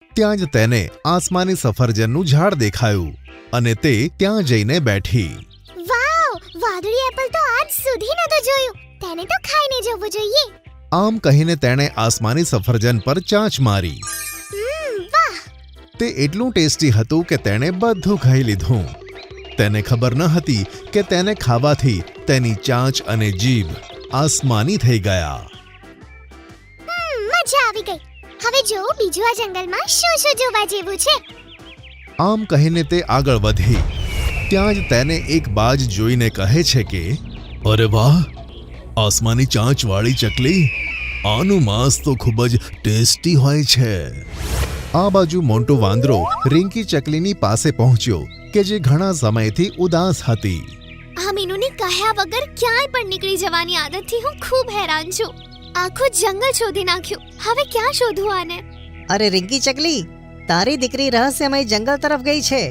ત્યાં જ તેને આસમાની સફરજનનું ઝાડ દેખાયું અને તે ત્યાં જઈને બેઠી. વાવ, વાદળી એપલ તો આજ સુધી નહોતું જોયું. તેને તો ખાઈને જોવું જોઈએ. આમ કહીને તેણે આસમાની સફરજન પર ચાંચ મારી. વાહ, તે એટલું ટેસ્ટી હતું કે તેણે બધું ખાઈ લીધું. તેને ખબર ન હતી કે તેને ખાવાથી તેની ચાંચ અને જીભ આસમાની થઈ ગયા. મજા આવી ગઈ. હવે જો બીજું આ જંગલમાં શું શું જોવા જેવું છે. આમ કહીને તે આગળ વધી. ત્યાં જ તેને એક બાજ જોઈને કહે છે કે, અરે વાહ, આસમાની ચાંચવાળી ચકલી, આનું માંસ તો ખૂબ જ ટેસ્ટી હોય છે. આ બાજુ મોન્ટુ વાંદરો રિંકી ચકલીની પાસે પહોંચ્યો કે જે ઘણા સમયથી ઉદાસ હતી. આ મીનુની કહ્યા વગર ક્યાંય પણ નીકળી જવાની આદતથી હું ખૂબ હેરાન છું. આખું જંગલ શોધી નાખ્યું. હવે ક્યાં શોધું આને? અરે રિંકી ચકલી, તારી દીકરી રહસ્યમય જંગલ તરફ ગઈ છે.